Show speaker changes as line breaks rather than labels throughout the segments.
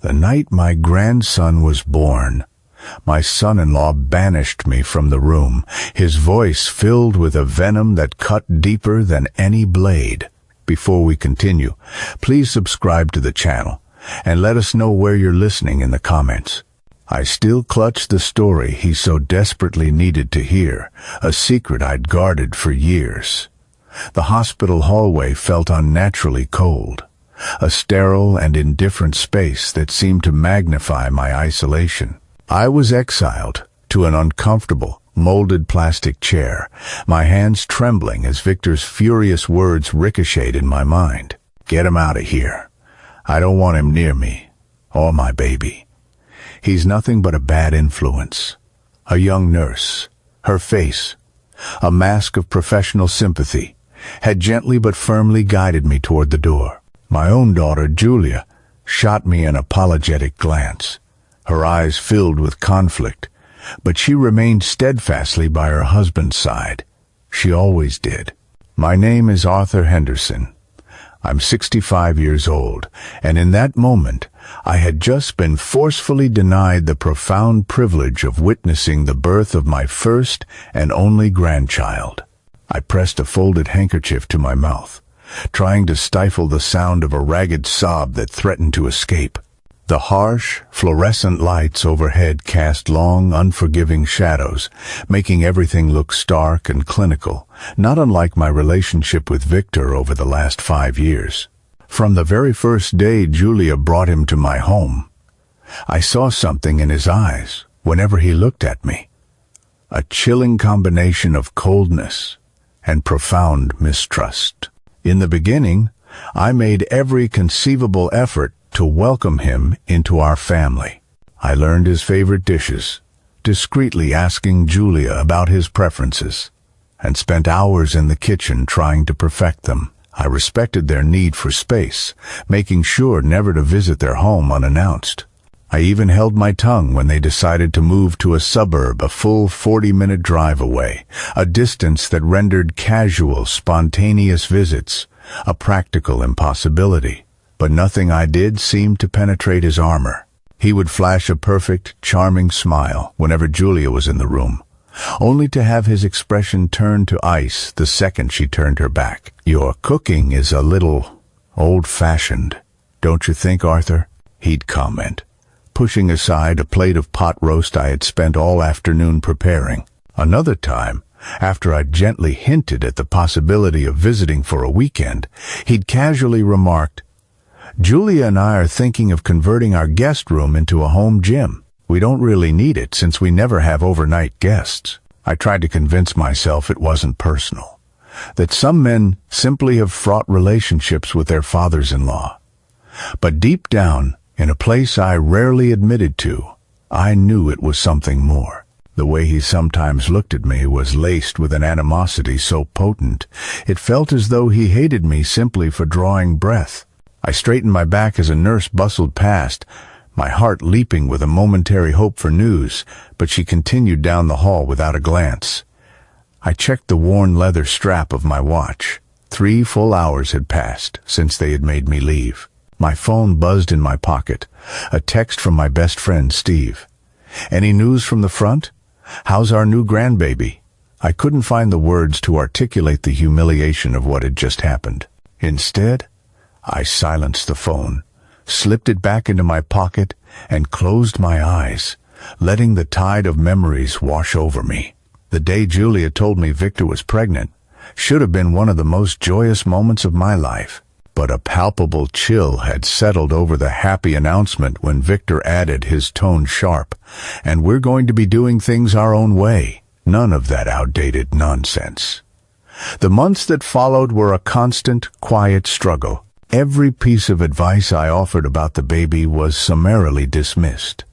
The night my grandson was born, my son-in-law banished me from the room, his voice filled with a venom that cut deeper than any blade. Before we continue, please subscribe to the channel and let us know where you're listening in the comments. I still clutch the story he so desperately needed to hear, a secret I'd guarded for years. The hospital hallway felt unnaturally cold, a sterile and indifferent space that seemed to magnify my isolation. I was exiled to an uncomfortable, molded plastic chair, my hands trembling as Victor's furious words ricocheted in my mind. "Get him out of here. I don't want him near me, or my baby. He's nothing but a bad influence." A young nurse, her face, a mask of professional sympathy, had gently but firmly guided me toward the door. My own daughter, Julia, shot me an apologetic glance, her eyes filled with conflict, but she remained steadfastly by her husband's side. She always did. "My name is Arthur Henderson. I'm 65 years old, and in that moment, I had just been forcefully denied the profound privilege of witnessing the birth of my first and only grandchild." I pressed a folded handkerchief to my mouth, trying to stifle the sound of a ragged sob that threatened to escape. The harsh, fluorescent lights overhead cast long, unforgiving shadows, making everything look stark and clinical, not unlike my relationship with Victor over the last 5 years. From the very first day Julia brought him to my home, I saw something in his eyes whenever he looked at me, a chilling combination of coldness and profound mistrust. In the beginning, I made every conceivable effort to welcome him into our family. I learned his favorite dishes, discreetly asking Julia about his preferences, and spent hours in the kitchen trying to perfect them. I respected their need for space, making sure never to visit their home unannounced. I even held my tongue when they decided to move to a suburb a full 40-minute drive away, a distance that rendered casual, spontaneous visits a practical impossibility. But nothing I did seemed to penetrate his armor. He would flash a perfect, charming smile whenever Julia was in the room, only to have his expression turn to ice the second she turned her back. "Your cooking is a little old-fashioned, don't you think, Arthur?" he'd comment, pushing aside a plate of pot roast I had spent all afternoon preparing. Another time, after I'd gently hinted at the possibility of visiting for a weekend, he'd casually remarked, "Julia and I are thinking of converting our guest room into a home gym. We don't really need it since we never have overnight guests." I tried to convince myself it wasn't personal, that some men simply have fraught relationships with their fathers-in-law. But deep down, in a place I rarely admitted to, I knew it was something more. The way he sometimes looked at me was laced with an animosity so potent, it felt as though he hated me simply for drawing breath. I straightened my back as a nurse bustled past, my heart leaping with a momentary hope for news, but she continued down the hall without a glance. I checked the worn leather strap of my watch. 3 full hours had passed since they had made me leave. My phone buzzed in my pocket, a text from my best friend, Steve. "Any news from the front? How's our new grandbaby?" I couldn't find the words to articulate the humiliation of what had just happened. Instead, I silenced the phone, slipped it back into my pocket, and closed my eyes, letting the tide of memories wash over me. The day Julia told me Victor was pregnant should have been one of the most joyous moments of my life. But a palpable chill had settled over the happy announcement when Victor added, his tone sharp, "And we're going to be doing things our own way." None of that outdated nonsense. The months that followed were a constant, quiet struggle. Every piece of advice I offered about the baby was summarily dismissed.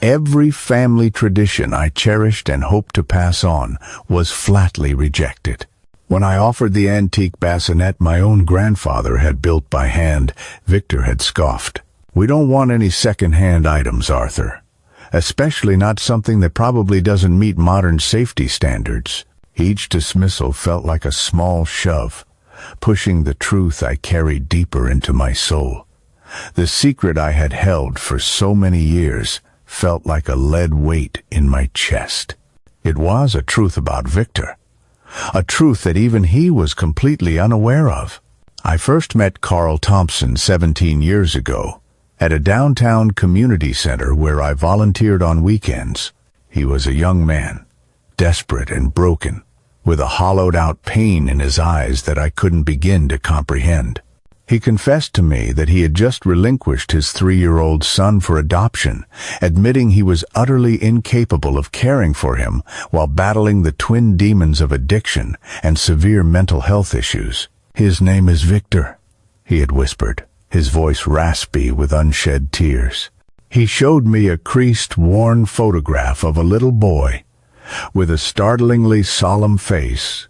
Every family tradition I cherished and hoped to pass on was flatly rejected. When I offered the antique bassinet my own grandfather had built by hand, Victor had scoffed. "We don't want any second-hand items, Arthur. Especially not something that probably doesn't meet modern safety standards." Each dismissal felt like a small shove, pushing the truth I carried deeper into my soul. The secret I had held for so many years felt like a lead weight in my chest. It was a truth about Victor, a truth that even he was completely unaware of. I first met Carl Thompson 17 years ago at a downtown community center where I volunteered on weekends. He was a young man, desperate and broken, with a hollowed-out pain in his eyes that I couldn't begin to comprehend. He confessed to me that he had just relinquished his 3-year-old son for adoption, admitting he was utterly incapable of caring for him while battling the twin demons of addiction and severe mental health issues. "His name is Victor," he had whispered, his voice raspy with unshed tears. He showed me a creased, worn photograph of a little boy with a startlingly solemn face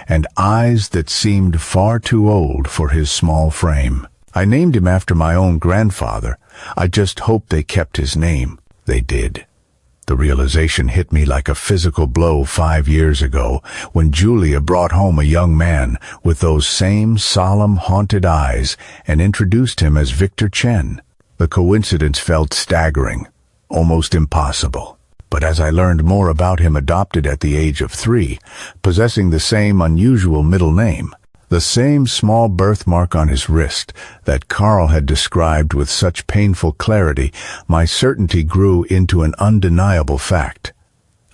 and eyes that seemed far too old for his small frame. I named him after my own grandfather. I just hoped they kept his name. They did. The realization hit me like a physical blow 5 years ago when Julia brought home a young man with those same solemn, haunted eyes and introduced him as Victor Chen. The coincidence felt staggering, almost impossible. But as I learned more about him, adopted at the age of 3, possessing the same unusual middle name, the same small birthmark on his wrist that Carl had described with such painful clarity, my certainty grew into an undeniable fact.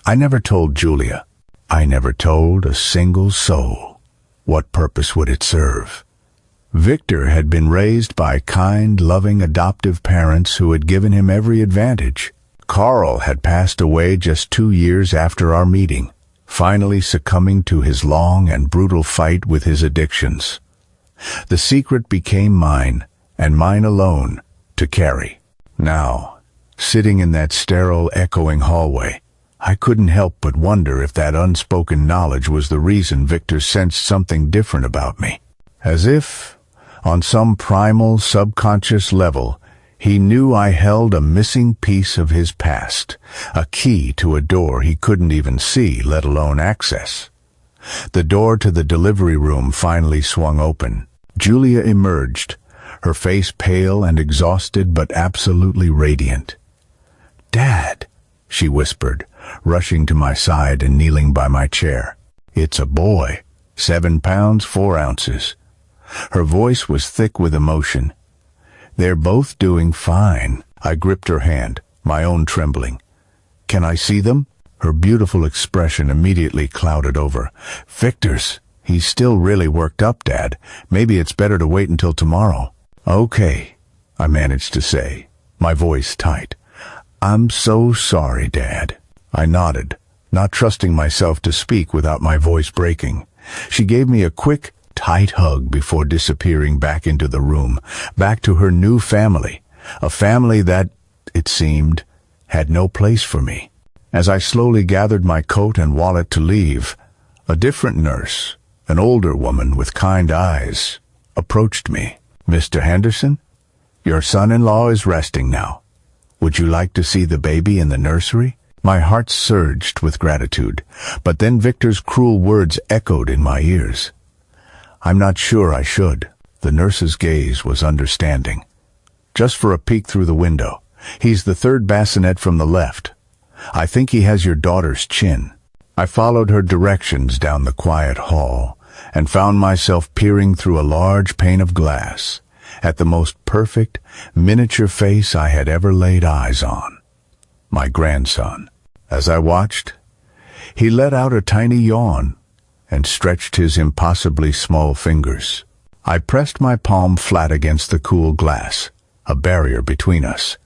I never told Julia. I never told a single soul. What purpose would it serve? Victor had been raised by kind, loving, adoptive parents who had given him every advantage. Carl had passed away just 2 years after our meeting, finally succumbing to his long and brutal fight with his addictions. The secret became mine, and mine alone, to carry. Now, sitting in that sterile, echoing hallway, I couldn't help but wonder if that unspoken knowledge was the reason Victor sensed something different about me. As if, on some primal, subconscious level, he knew I held a missing piece of his past, a key to a door he couldn't even see, let alone access. The door to the delivery room finally swung open. Julia emerged, her face pale and exhausted but absolutely radiant. "Dad," she whispered, rushing to my side and kneeling by my chair. "It's a boy, 7 pounds 4 ounces. Her voice was thick with emotion. "They're both doing fine." I gripped her hand, my own trembling. "Can I see them?" Her beautiful expression immediately clouded over. He's still really worked up, Dad. Maybe it's better to wait until tomorrow." "Okay," I managed to say, my voice tight. "I'm so sorry, Dad." I nodded, not trusting myself to speak without my voice breaking. She gave me a quick, tight hug before disappearing back into the room, back to her new family, a family that, it seemed, had no place for me. As I slowly gathered my coat and wallet to leave, a different nurse, an older woman with kind eyes, approached me. "Mr. Henderson, your son-in-law is resting now. Would you like to see the baby in the nursery?" My heart surged with gratitude, but then Victor's cruel words echoed in my ears. "I'm not sure I should." The nurse's gaze was understanding. "Just for a peek through the window. He's the 3rd bassinet from the left. I think he has your daughter's chin." I followed her directions down the quiet hall and found myself peering through a large pane of glass at the most perfect, miniature face I had ever laid eyes on. My grandson. As I watched, he let out a tiny yawn and stretched his impossibly small fingers. I pressed my palm flat against the cool glass, a barrier between us.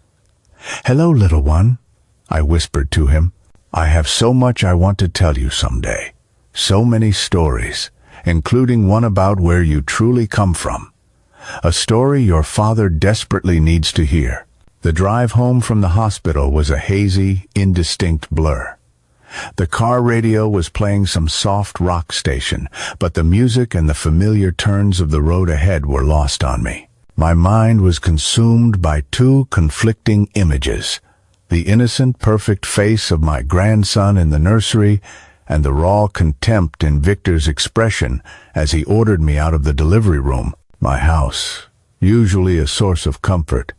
"Hello, little one," I whispered to him. "I have so much I want to tell you someday. So many stories, including one about where you truly come from. A story your father desperately needs to hear." The drive home from the hospital was a hazy, indistinct blur. The car radio was playing some soft rock station, but the music and the familiar turns of the road ahead were lost on me. My mind was consumed by 2 conflicting images: the innocent, perfect face of my grandson in the nursery, and the raw contempt in Victor's expression as he ordered me out of the delivery room. My house, usually a source of comfort,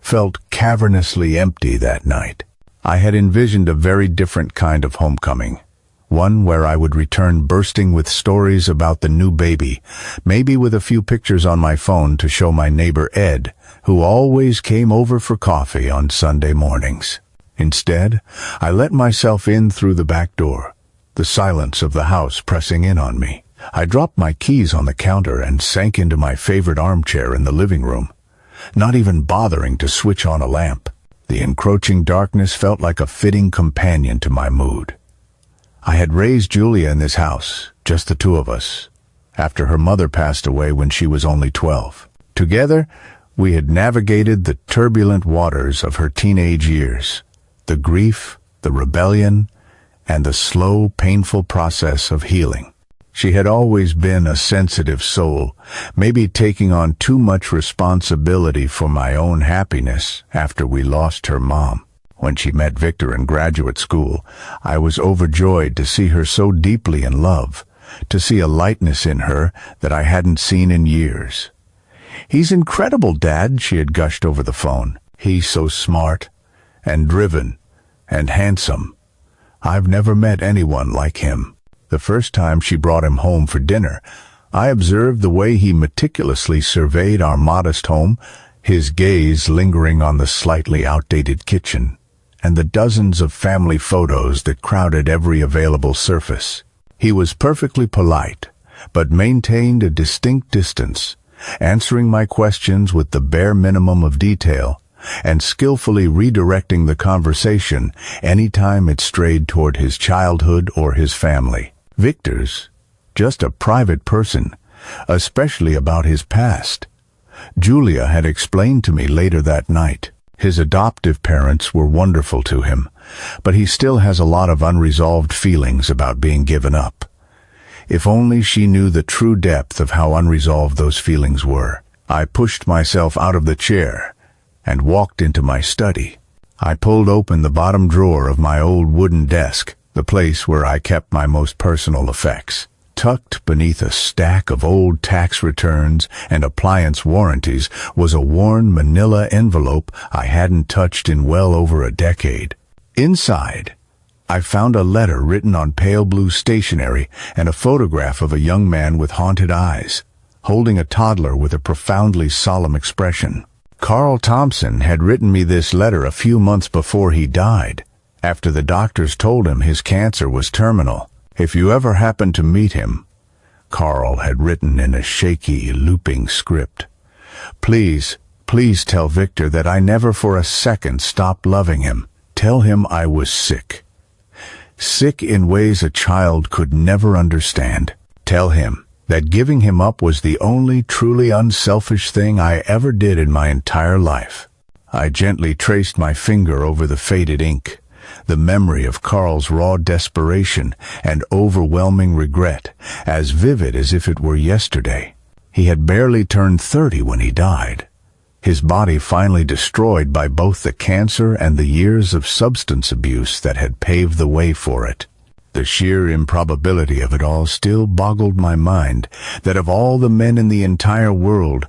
felt cavernously empty that night. I had envisioned a very different kind of homecoming, one where I would return bursting with stories about the new baby, maybe with a few pictures on my phone to show my neighbor Ed, who always came over for coffee on Sunday mornings. Instead, I let myself in through the back door, the silence of the house pressing in on me. I dropped my keys on the counter and sank into my favorite armchair in the living room, not even bothering to switch on a lamp. The encroaching darkness felt like a fitting companion to my mood. I had raised Julia in this house, just the two of us, after her mother passed away when she was only 12. Together, we had navigated the turbulent waters of her teenage years, the grief, the rebellion, and the slow, painful process of healing. She had always been a sensitive soul, maybe taking on too much responsibility for my own happiness after we lost her mom. When she met Victor in graduate school, I was overjoyed to see her so deeply in love, to see a lightness in her that I hadn't seen in years. "He's incredible, Dad," she had gushed over the phone. "He's so smart, and driven, and handsome. I've never met anyone like him." The first time she brought him home for dinner, I observed the way he meticulously surveyed our modest home, his gaze lingering on the slightly outdated kitchen, and the dozens of family photos that crowded every available surface. He was perfectly polite, but maintained a distinct distance, answering my questions with the bare minimum of detail, and skillfully redirecting the conversation any time it strayed toward his childhood or his family. Victor's just a private person, especially about his past. Julia had explained to me later that night. His adoptive parents were wonderful to him, but he still has a lot of unresolved feelings about being given up. If only she knew the true depth of how unresolved those feelings were. I pushed myself out of the chair and walked into my study. I pulled open the bottom drawer of my old wooden desk, the place where I kept my most personal effects. Tucked beneath a stack of old tax returns and appliance warranties was a worn manila envelope I hadn't touched in well over a decade. Inside, I found a letter written on pale blue stationery and a photograph of a young man with haunted eyes, holding a toddler with a profoundly solemn expression. Carl Thompson had written me this letter a few months before he died, after the doctors told him his cancer was terminal. "If you ever happen to meet him," Carl had written in a shaky, looping script, please tell Victor that I never for a second stopped loving him. Tell him I was sick. Sick in ways a child could never understand. Tell him that giving him up was the only truly unselfish thing I ever did in my entire life." I gently traced my finger over the faded ink, the memory of Carl's raw desperation and overwhelming regret, as vivid as if it were yesterday. He had barely turned 30 when he died, his body finally destroyed by both the cancer and the years of substance abuse that had paved the way for it. The sheer improbability of it all still boggled my mind, that of all the men in the entire world,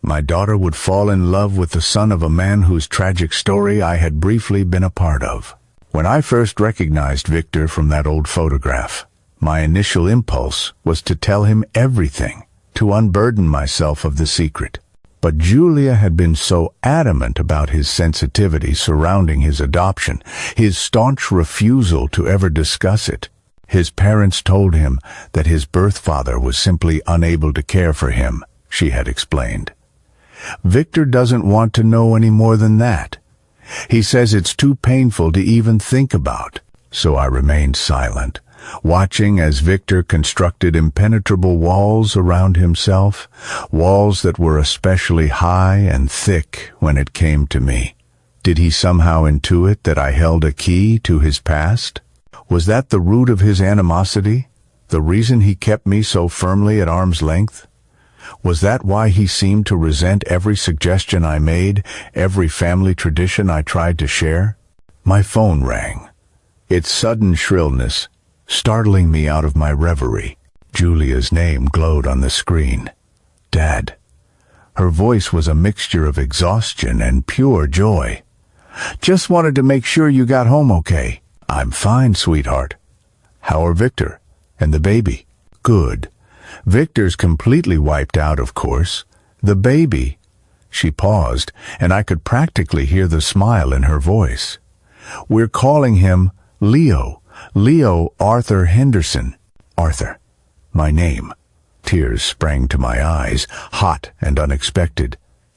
my daughter would fall in love with the son of a man whose tragic story I had briefly been a part of. When I first recognized Victor from that old photograph, my initial impulse was to tell him everything, to unburden myself of the secret. But Julia had been so adamant about his sensitivity surrounding his adoption, his staunch refusal to ever discuss it. His parents told him that his birth father was simply unable to care for him, she had explained. Victor doesn't want to know any more than that. He says it's too painful to even think about. So I remained silent, watching as Victor constructed impenetrable walls around himself, walls that were especially high and thick when it came to me. Did he somehow intuit that I held a key to his past? Was that the root of his animosity? The reason he kept me so firmly at arm's length? Was that why he seemed to resent every suggestion I made, every family tradition I tried to share? My phone rang, its sudden shrillness startling me out of my reverie. Julia's name glowed on the screen. "Dad." Her voice was a mixture of exhaustion and pure joy. "Just wanted to make sure you got home okay." "I'm fine, sweetheart." "How are Victor and the baby?" "Good. Victor's completely wiped out, of course. The baby—" She paused, and I could practically hear the smile in her voice. "We're calling him Leo. Leo Arthur Henderson." Arthur. My name. Tears sprang to my eyes, hot and unexpected.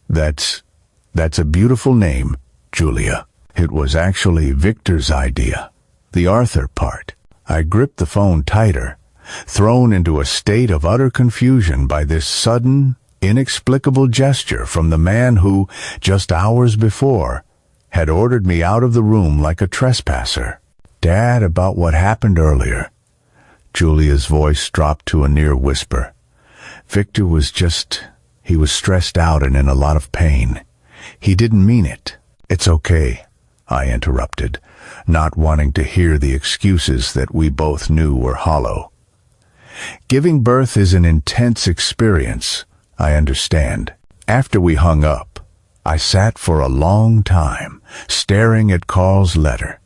That's a beautiful name, Julia." It was actually Victor's idea. The Arthur part. I gripped the phone tighter, thrown into a state of utter confusion by this sudden, inexplicable gesture from the man who, just hours before, had ordered me out of the room like a trespasser. "Dad, about what happened earlier." Julia's voice dropped to a near whisper. "Victor was he was stressed out and in a lot of pain. He didn't mean it." "It's okay," I interrupted, not wanting to hear the excuses that we both knew were hollow. "Giving birth is an intense experience, I understand." After we hung up, I sat for a long time, staring at Carl's letter.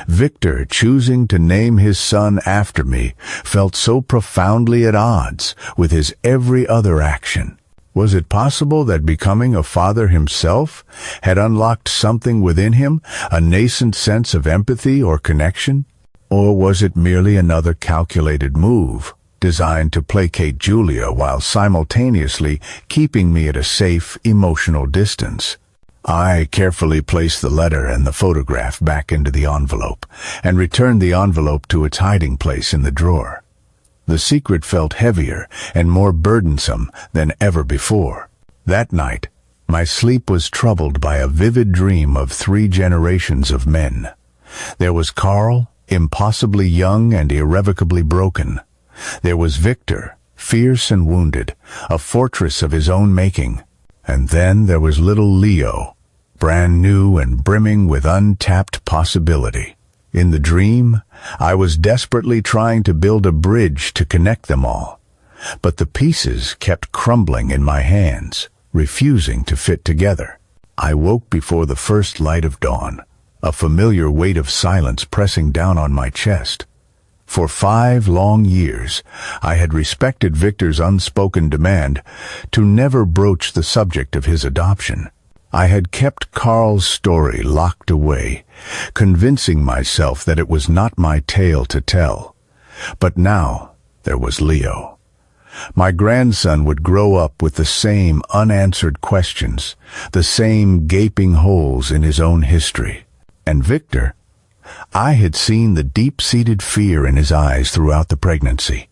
Victor choosing to name his son after me felt so profoundly at odds with his every other action. Was it possible that becoming a father himself had unlocked something within him, a nascent sense of empathy or connection? Or was it merely another calculated move, designed to placate Julia while simultaneously keeping me at a safe, emotional distance? I carefully placed the letter and the photograph back into the envelope, and returned the envelope to its hiding place in the drawer. The secret felt heavier and more burdensome than ever before. That night, my sleep was troubled by a vivid dream of 3 generations of men. There was Carl, impossibly young and irrevocably broken. There was Victor, fierce and wounded, a fortress of his own making. And then there was little Leo, brand new and brimming with untapped possibility. In the dream, I was desperately trying to build a bridge to connect them all, but the pieces kept crumbling in my hands, refusing to fit together. I woke before the first light of dawn, a familiar weight of silence pressing down on my chest. For 5 long years, I had respected Victor's unspoken demand to never broach the subject of his adoption. I had kept Carl's story locked away, convincing myself that it was not my tale to tell. But now there was Leo. My grandson would grow up with the same unanswered questions, the same gaping holes in his own history. And Victor, I had seen the deep-seated fear in his eyes throughout the pregnancy,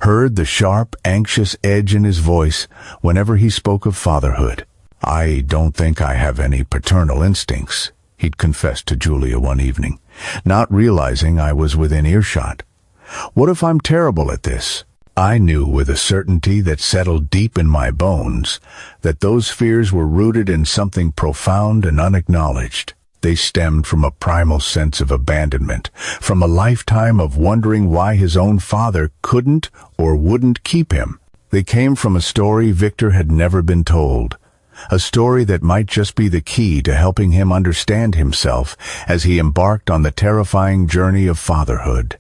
heard the sharp, anxious edge in his voice whenever he spoke of fatherhood. "I don't think I have any paternal instincts," he'd confessed to Julia one evening, not realizing I was within earshot. "What if I'm terrible at this?" I knew with a certainty that settled deep in my bones that those fears were rooted in something profound and unacknowledged. They stemmed from a primal sense of abandonment, from a lifetime of wondering why his own father couldn't or wouldn't keep him. They came from a story Victor had never been told, a story that might just be the key to helping him understand himself as he embarked on the terrifying journey of fatherhood.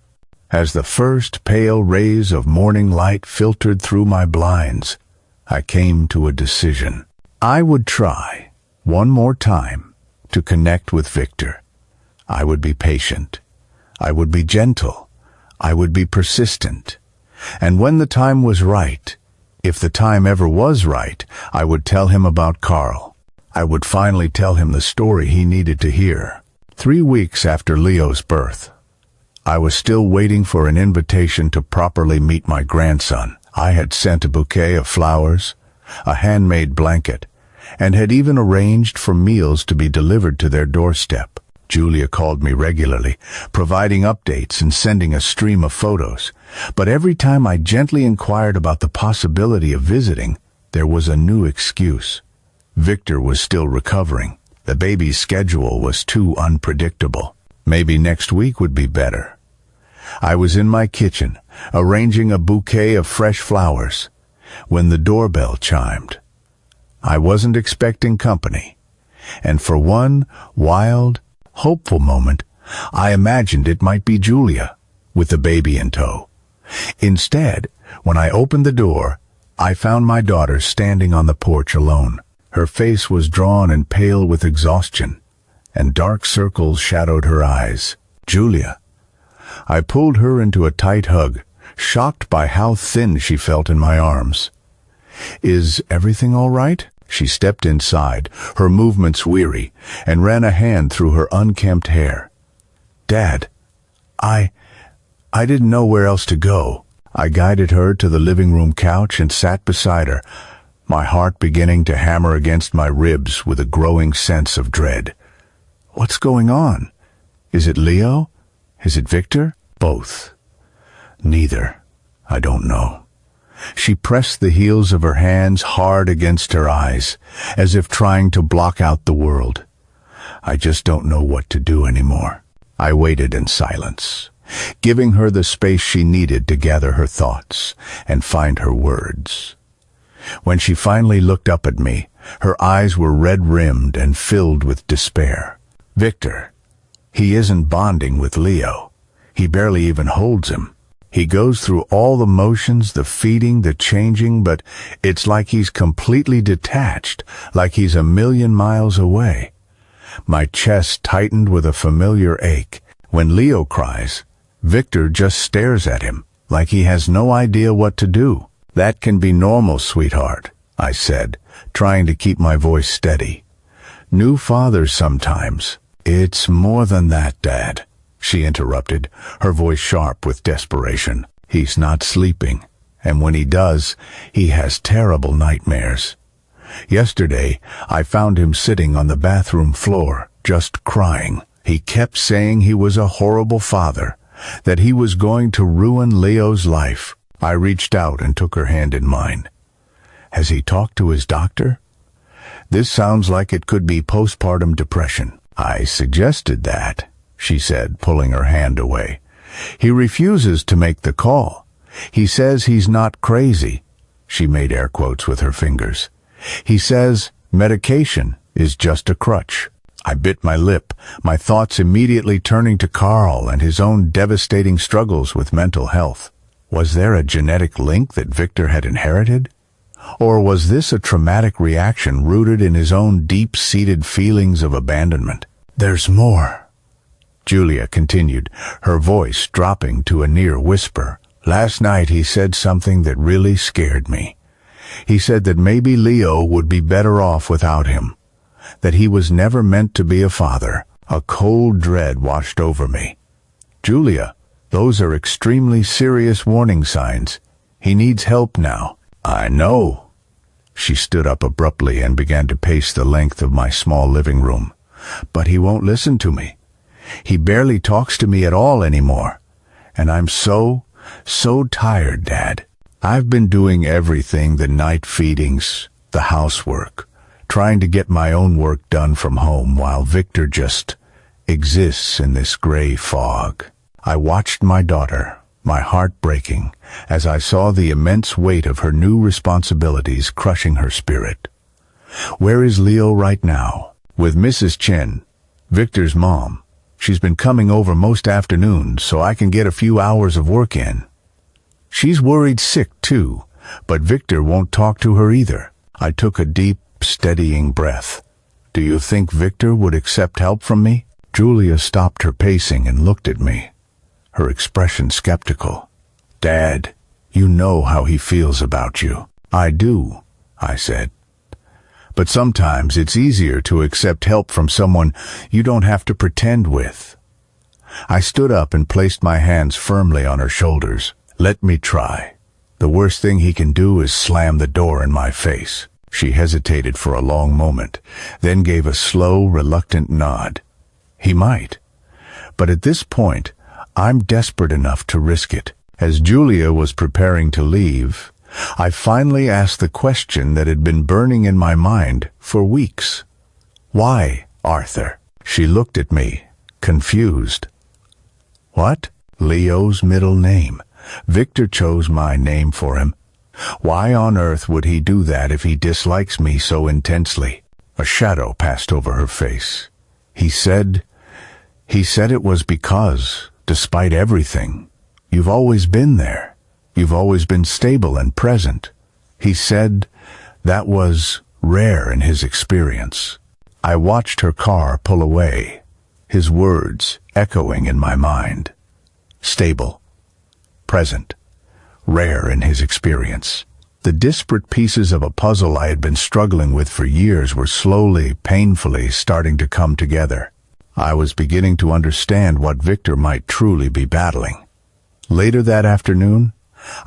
As the first pale rays of morning light filtered through my blinds, I came to a decision. I would try, one more time, to connect with Victor. I would be patient. I would be gentle. I would be persistent. And when the time was right, if the time ever was right, I would tell him about Carl. I would finally tell him the story he needed to hear. 3 weeks after Leo's birth, I was still waiting for an invitation to properly meet my grandson. I had sent a bouquet of flowers, a handmade blanket, and had even arranged for meals to be delivered to their doorstep. Julia called me regularly, providing updates and sending a stream of photos. But every time I gently inquired about the possibility of visiting, there was a new excuse. Victor was still recovering. The baby's schedule was too unpredictable. Maybe next week would be better. I was in my kitchen, arranging a bouquet of fresh flowers, when the doorbell chimed. I wasn't expecting company. And for one wild, hopeful moment, I imagined it might be Julia, with the baby in tow. Instead, when I opened the door, I found my daughter standing on the porch alone. Her face was drawn and pale with exhaustion, and dark circles shadowed her eyes. Julia. I pulled her into a tight hug, shocked by how thin she felt in my arms. "Is everything all right?" She stepped inside, her movements weary, and ran a hand through her unkempt hair. "Dad, I didn't know where else to go." I guided her to the living room couch and sat beside her, my heart beginning to hammer against my ribs with a growing sense of dread. "What's going on? Is it Leo? Is it Victor?" "Both. Neither. I don't know." She pressed the heels of her hands hard against her eyes, as if trying to block out the world. "I just don't know what to do anymore." I waited in silence, giving her the space she needed to gather her thoughts and find her words. When she finally looked up at me, her eyes were red-rimmed and filled with despair. "Victor, he isn't bonding with Leo. He barely even holds him. He goes through all the motions, the feeding, the changing, but it's like he's completely detached, like he's a million miles away." My chest tightened with a familiar ache. When Leo cries, Victor just stares at him, like he has no idea what to do. "That can be normal, sweetheart," I said, trying to keep my voice steady. "New fathers sometimes." "It's more than that, Dad," she interrupted, her voice sharp with desperation. "He's not sleeping, and when he does, he has terrible nightmares. Yesterday, I found him sitting on the bathroom floor, just crying. He kept saying he was a horrible father, that he was going to ruin Leo's life." I reached out and took her hand in mine. "Has he talked to his doctor? This sounds like it could be postpartum depression." "I suggested that," she said, pulling her hand away. "He refuses to make the call. He says he's not crazy." She made air quotes with her fingers. "He says medication is just a crutch." I bit my lip, my thoughts immediately turning to Carl and his own devastating struggles with mental health. Was there a genetic link that Victor had inherited? Or was this a traumatic reaction rooted in his own deep-seated feelings of abandonment? "There's more," Julia continued, her voice dropping to a near whisper. "Last night he said something that really scared me. He said that maybe Leo would be better off without him, that he was never meant to be a father." A cold dread washed over me. "Julia, those are extremely serious warning signs. He needs help now." "I know." She stood up abruptly and began to pace the length of my small living room. "But he won't listen to me. He barely talks to me at all anymore. And I'm so tired, Dad. I've been doing everything, the night feedings, the housework, trying to get my own work done from home while Victor just exists in this gray fog." I watched my daughter, my heart breaking, as I saw the immense weight of her new responsibilities crushing her spirit. "Where is Leo right now?" "With Mrs. Chen, Victor's mom. She's been coming over most afternoons so I can get a few hours of work in. She's worried sick too, but Victor won't talk to her either." I took a deep, steadying breath. "Do you think Victor would accept help from me?" Julia stopped her pacing and looked at me, her expression skeptical. "Dad, you know how he feels about you." "I do," I said. "But sometimes it's easier to accept help from someone you don't have to pretend with." I stood up and placed my hands firmly on her shoulders. "Let me try. The worst thing he can do is slam the door in my face." She hesitated for a long moment, then gave a slow, reluctant nod. "He might. But at this point, I'm desperate enough to risk it." As Julia was preparing to leave, I finally asked the question that had been burning in my mind for weeks. "Why, Arthur?" She looked at me, confused. "What?" "Leo's middle name. Victor chose my name for him. Why on earth would he do that if he dislikes me so intensely? A shadow passed over her face. He said it was because, despite everything, you've always been there. You've always been stable and present. He said that was rare in his experience. I watched her car pull away, his words echoing in my mind. Stable, present, rare in his experience. The disparate pieces of a puzzle I had been struggling with for years were slowly, painfully starting to come together. I was beginning to understand what Victor might truly be battling. Later that afternoon,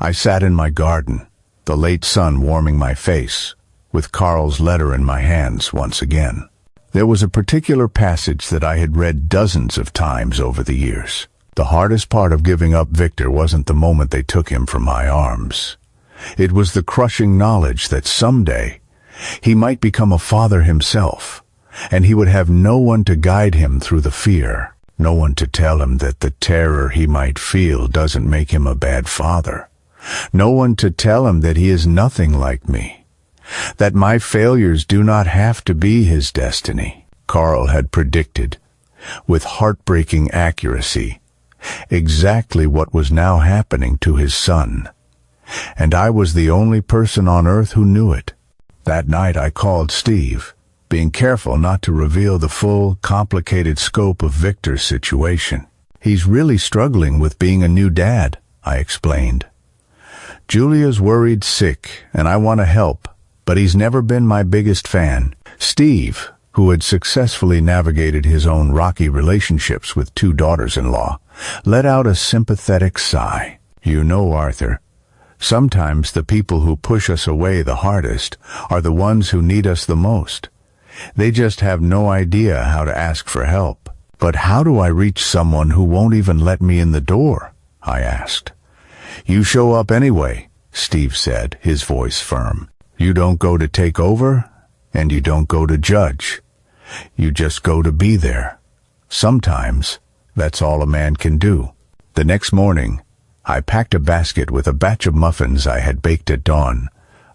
I sat in my garden, the late sun warming my face, with Carl's letter in my hands once again. There was a particular passage that I had read dozens of times over the years. The hardest part of giving up Victor wasn't the moment they took him from my arms. It was the crushing knowledge that someday he might become a father himself, and he would have no one to guide him through the fear, no one to tell him that the terror he might feel doesn't make him a bad father, no one to tell him that he is nothing like me, that my failures do not have to be his destiny. Carl had predicted, with heartbreaking accuracy, exactly what was now happening to his son, and I was the only person on earth who knew it. That night I called Steve, being careful not to reveal the full, complicated scope of Victor's situation. He's really struggling with being a new dad, I explained. Julia's worried sick, and I want to help, but he's never been my biggest fan. Steve, who had successfully navigated his own rocky relationships with 2 daughters-in-law, let out a sympathetic sigh. You know, Arthur, sometimes the people who push us away the hardest are the ones who need us the most. They just have no idea how to ask for help. But how do I reach someone who won't even let me in the door? I asked. You show up anyway, Steve said, his voice firm. You don't go to take over, and you don't go to judge. You just go to be there. Sometimes that's all a man can do. The next morning, I packed a basket with a batch of muffins I had baked at dawn,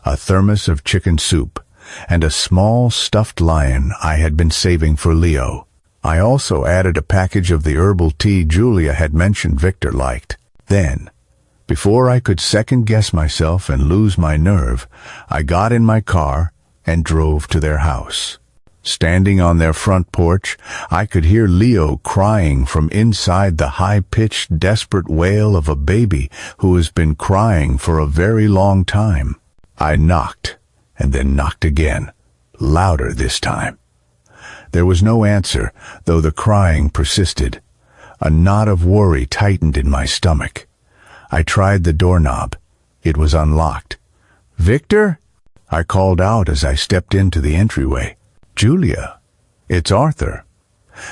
a thermos of chicken soup, and a small stuffed lion I had been saving for Leo. I also added a package of the herbal tea Julia had mentioned Victor liked. Then, before I could second-guess myself and lose my nerve, I got in my car and drove to their house. Standing on their front porch, I could hear Leo crying from inside the high-pitched, desperate wail of a baby who has been crying for a very long time. I knocked, and then knocked again, louder this time. There was no answer, though the crying persisted. A knot of worry tightened in my stomach. I tried the doorknob. It was unlocked. "Victor?" I called out as I stepped into the entryway. "Julia, it's Arthur."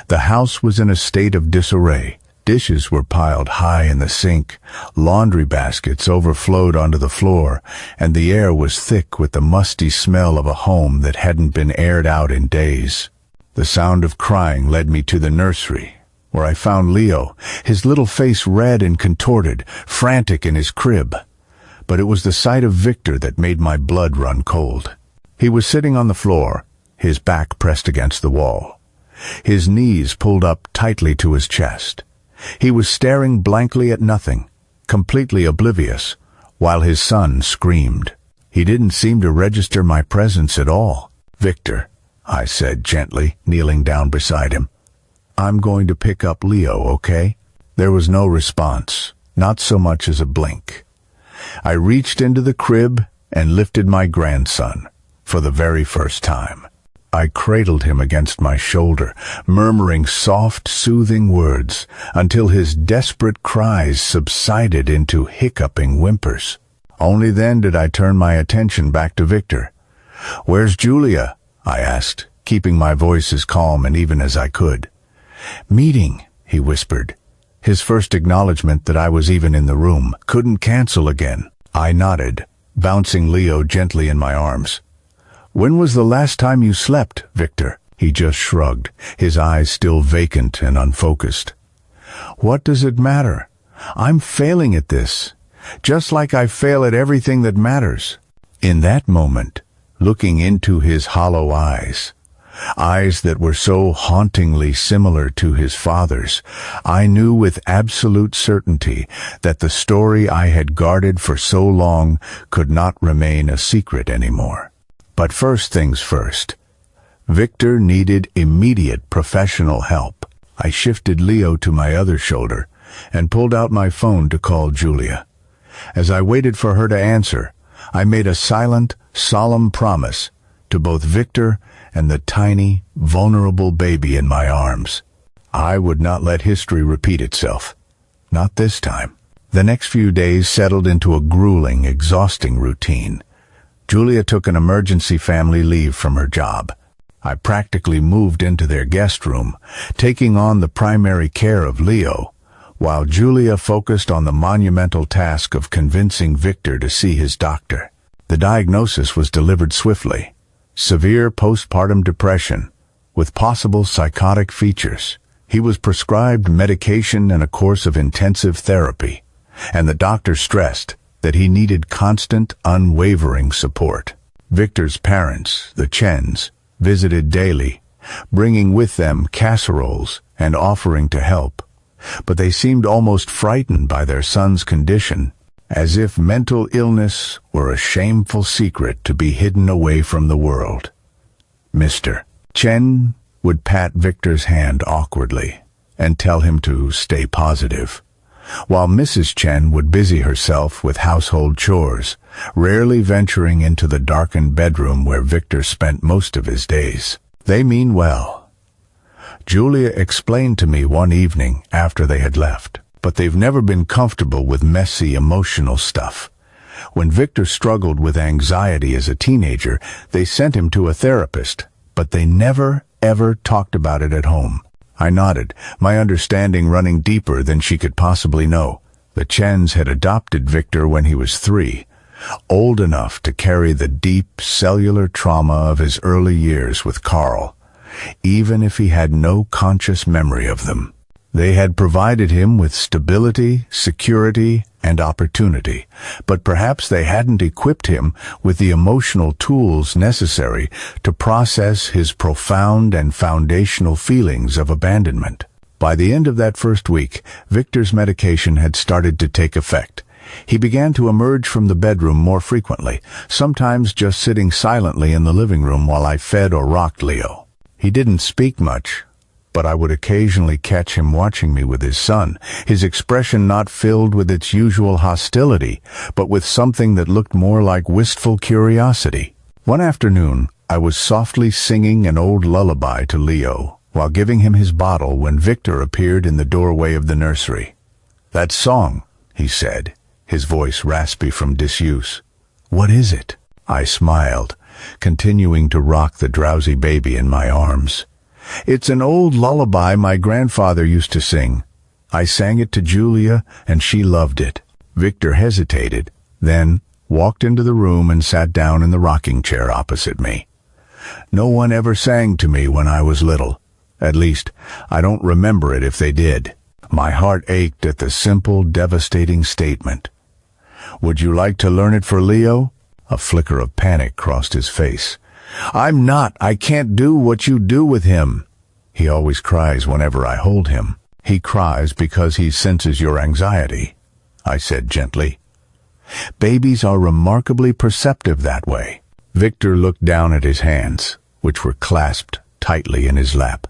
The house was in a state of disarray. Dishes were piled high in the sink, laundry baskets overflowed onto the floor, and the air was thick with the musty smell of a home that hadn't been aired out in days. The sound of crying led me to the nursery, where I found Leo, his little face red and contorted, frantic in his crib. But it was the sight of Victor that made my blood run cold. He was sitting on the floor, his back pressed against the wall, his knees pulled up tightly to his chest. He was staring blankly at nothing, completely oblivious, while his son screamed. He didn't seem to register my presence at all. "Victor," I said gently, kneeling down beside him. "I'm going to pick up Leo, okay?" There was no response, not so much as a blink. I reached into the crib and lifted my grandson, for the very first time. I cradled him against my shoulder, murmuring soft, soothing words, until his desperate cries subsided into hiccuping whimpers. Only then did I turn my attention back to Victor. "Where's Julia?" I asked, keeping my voice as calm and even as I could. "Meeting," he whispered. His first acknowledgement that I was even in the room. "Couldn't cancel again." I nodded, bouncing Leo gently in my arms. "When was the last time you slept, Victor?" He just shrugged, his eyes still vacant and unfocused. "What does it matter? I'm failing at this. just like I fail at everything that matters. In that moment, looking into his hollow eyes, eyes that were so hauntingly similar to his father's, I knew with absolute certainty that the story I had guarded for so long could not remain a secret anymore. But first things first, Victor needed immediate professional help. I shifted Leo to my other shoulder and pulled out my phone to call Julia. As I waited for her to answer, I made a silent, solemn promise to both Victor and the tiny, vulnerable baby in my arms. I would not let history repeat itself. Not this time. The next few days settled into a grueling, exhausting routine. Julia took an emergency family leave from her job. I practically moved into their guest room, taking on the primary care of Leo, while Julia focused on the monumental task of convincing Victor to see his doctor. The diagnosis was delivered swiftly. Severe postpartum depression, with possible psychotic features. He was prescribed medication and a course of intensive therapy, and the doctor stressed that he needed constant, unwavering support. Victor's parents, the Chens, visited daily, bringing with them casseroles and offering to help, but they seemed almost frightened by their son's condition, as if mental illness were a shameful secret to be hidden away from the world. Mr. Chen would pat Victor's hand awkwardly and tell him to stay positive, while Mrs. Chen would busy herself with household chores, rarely venturing into the darkened bedroom where Victor spent most of his days. They mean well, Julia explained to me one evening after they had left, but they've never been comfortable with messy emotional stuff. When Victor struggled with anxiety as a teenager, they sent him to a therapist, but they never, ever talked about it at home. I nodded, my understanding running deeper than she could possibly know. The Chens had adopted Victor when he was 3, old enough to carry the deep cellular trauma of his early years with Carl, even if he had no conscious memory of them. They had provided him with stability, security, and opportunity, but perhaps they hadn't equipped him with the emotional tools necessary to process his profound and foundational feelings of abandonment. By the end of that first week, Victor's medication had started to take effect. He began to emerge from the bedroom more frequently, sometimes just sitting silently in the living room while I fed or rocked Leo. He didn't speak much, but I would occasionally catch him watching me with his son, his expression not filled with its usual hostility, but with something that looked more like wistful curiosity. One afternoon, I was softly singing an old lullaby to Leo while giving him his bottle when Victor appeared in the doorway of the nursery. "That song," he said, his voice raspy from disuse. "What is it?" I smiled, continuing to rock the drowsy baby in my arms. "It's an old lullaby my grandfather used to sing. I sang it to Julia, and she loved it." Victor hesitated, then walked into the room and sat down in the rocking chair opposite me. "No one ever sang to me when I was little. At least, I don't remember it if they did." My heart ached at the simple, devastating statement. "Would you like to learn it for Leo?" A flicker of panic crossed his face. I can't do what you do with him. He always cries whenever I hold him." "He cries because he senses your anxiety," I said gently. "Babies are remarkably perceptive that way." Victor looked down at his hands, which were clasped tightly in his lap.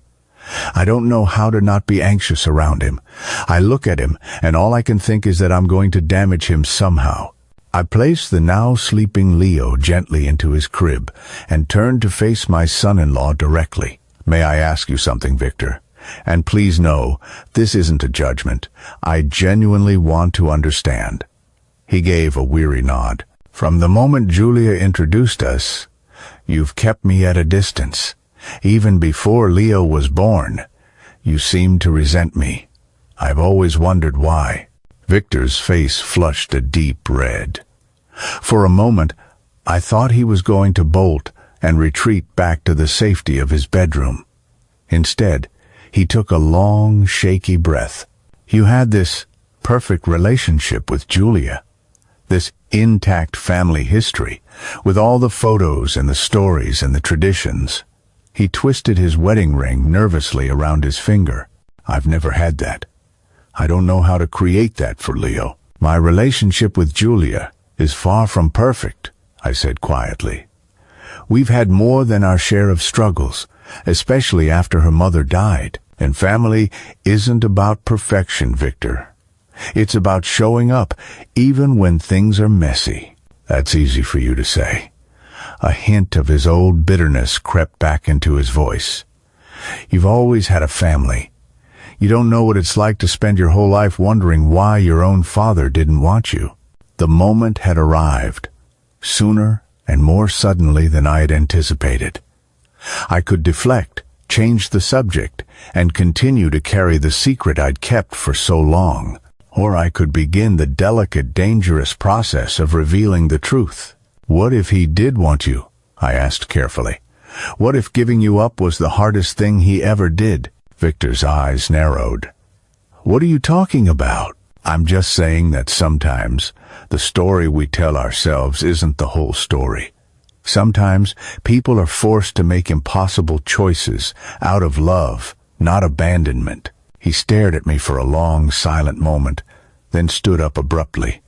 I don't know how to not be anxious around him. I look at him, and all I can think is that I'm going to damage him somehow. I placed the now sleeping Leo gently into his crib and turned to face my son-in-law directly. "May I ask you something, Victor? And please know, this isn't a judgment. I genuinely want to understand." He gave a weary nod. "From the moment Julia introduced us, you've kept me at a distance. Even before Leo was born, you seemed to resent me. I've always wondered why." Victor's face flushed a deep red. For a moment, I thought he was going to bolt and retreat back to the safety of his bedroom. Instead, he took a long, shaky breath. "You had this perfect relationship with Julia. this intact family history, with all the photos and the stories and the traditions. He twisted his wedding ring nervously around his finger. I've never had that. I don't know how to create that for Leo. My relationship with Julia is far from perfect, I said quietly. We've had more than our share of struggles, especially after her mother died. And family isn't about perfection, Victor. It's about showing up, even when things are messy. That's easy for you to say. A hint of his old bitterness crept back into his voice. You've always had a family. You don't know what it's like to spend your whole life wondering why your own father didn't want you. The moment had arrived, sooner and more suddenly than I had anticipated. I could deflect, change the subject, and continue to carry the secret I'd kept for so long. Or I could begin the delicate, dangerous process of revealing the truth. What if he did want you? I asked carefully. What if giving you up was the hardest thing he ever did? Victor's eyes narrowed. What are you talking about? I'm just saying that sometimes the story we tell ourselves isn't the whole story. Sometimes people are forced to make impossible choices out of love, not abandonment. He stared at me for a long, silent moment, then stood up abruptly.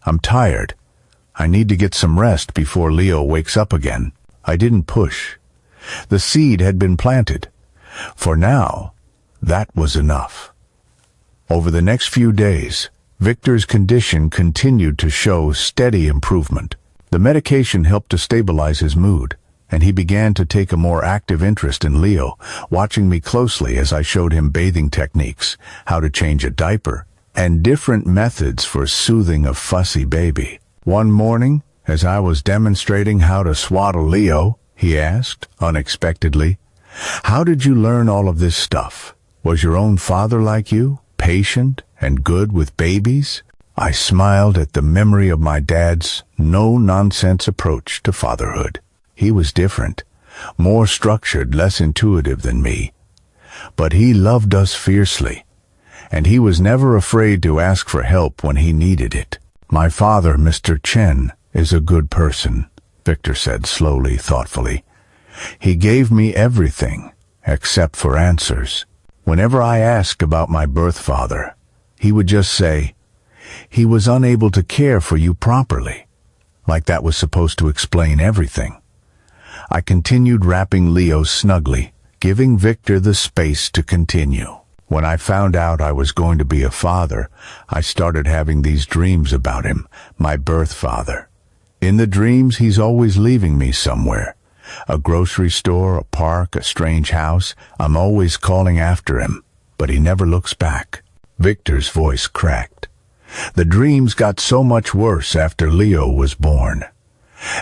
I'm tired. I need to get some rest before Leo wakes up again. I didn't push. The seed had been planted. For now, that was enough. Over the next few days, Victor's condition continued to show steady improvement. The medication helped to stabilize his mood, and he began to take a more active interest in Leo, watching me closely as I showed him bathing techniques, how to change a diaper, and different methods for soothing a fussy baby. One morning, as I was demonstrating how to swaddle Leo, he asked, unexpectedly, "How did you learn all of this stuff? Was your own father like you, patient and good with babies?" I smiled at the memory of my dad's no-nonsense approach to fatherhood. He was different, more structured, less intuitive than me. But he loved us fiercely, and he was never afraid to ask for help when he needed it. My father, Mr. Chen, is a good person, Victor said slowly, thoughtfully. He gave me everything, except for answers. Whenever I asked about my birth father, he would just say, "He was unable to care for you properly," like that was supposed to explain everything. I continued wrapping Leo snugly, giving Victor the space to continue. When I found out I was going to be a father, I started having these dreams about him, my birth father. In the dreams, he's always leaving me somewhere. A grocery store, a park, a strange house. I'm always calling after him, but he never looks back. Victor's voice cracked. The dreams got so much worse after Leo was born.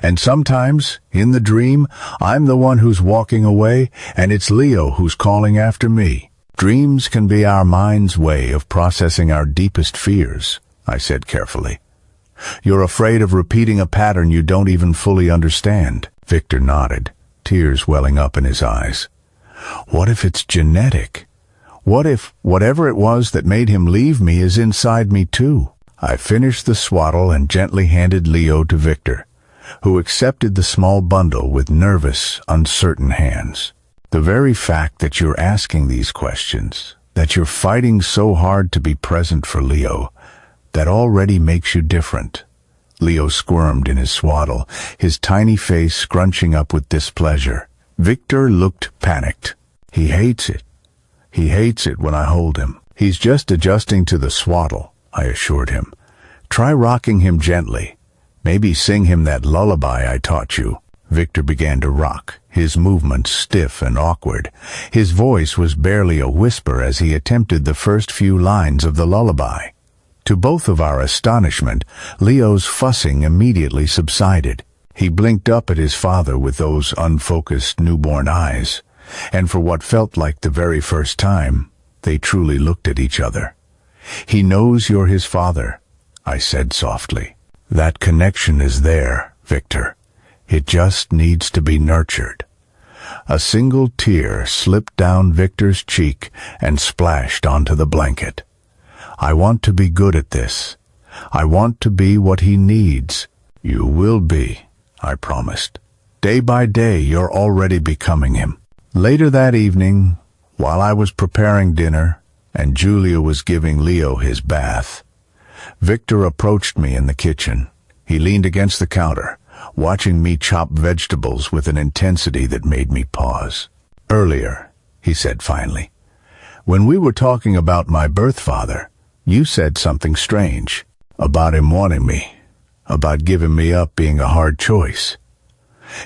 And sometimes, in the dream, I'm the one who's walking away, and it's Leo who's calling after me. Dreams can be our mind's way of processing our deepest fears, I said carefully. You're afraid of repeating a pattern you don't even fully understand. Victor nodded, tears welling up in his eyes. What if it's genetic? What if whatever it was that made him leave me is inside me too? I finished the swaddle and gently handed Leo to Victor, who accepted the small bundle with nervous, uncertain hands. The very fact that you're asking these questions, that you're fighting so hard to be present for Leo, that already makes you different. Leo squirmed in his swaddle, his tiny face scrunching up with displeasure. Victor looked panicked. He hates it. He hates it when I hold him. He's just adjusting to the swaddle, I assured him. Try rocking him gently. Maybe sing him that lullaby I taught you. Victor began to rock, his movements stiff and awkward. His voice was barely a whisper as he attempted the first few lines of the lullaby. To both of our astonishment, Leo's fussing immediately subsided. He blinked up at his father with those unfocused newborn eyes, and for what felt like the very first time, they truly looked at each other. "He knows you're his father," I said softly. "That connection is there, Victor. It just needs to be nurtured." A single tear slipped down Victor's cheek and splashed onto the blanket. "I want to be good at this. I want to be what he needs. You will be, I promised. Day by day, you're already becoming him. Later that evening, while I was preparing dinner and Julia was giving Leo his bath, Victor approached me in the kitchen. He leaned against the counter, watching me chop vegetables with an intensity that made me pause. Earlier, he said finally, when we were talking about my birth father, you said something strange about him wanting me, about giving me up being a hard choice.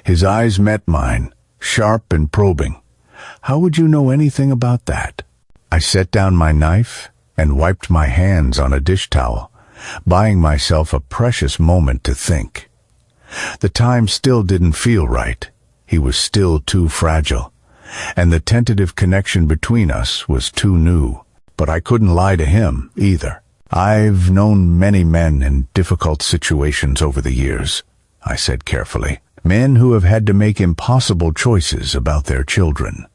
His eyes met mine, sharp and probing. How would you know anything about that? I set down my knife and wiped my hands on a dish towel, buying myself a precious moment to think. The time still didn't feel right. He was still too fragile, and the tentative connection between us was too new. But I couldn't lie to him, either. I've known many men in difficult situations over the years, I said carefully. Men who have had to make impossible choices about their children.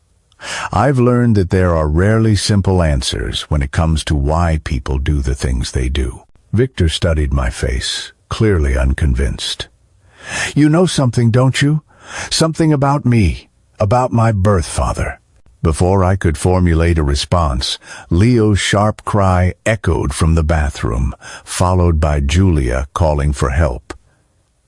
I've learned that there are rarely simple answers when it comes to why people do the things they do. Victor studied my face, clearly unconvinced. You know something, don't you? Something about me, about my birth father. Before I could formulate a response, Leo's sharp cry echoed from the bathroom, followed by Julia calling for help.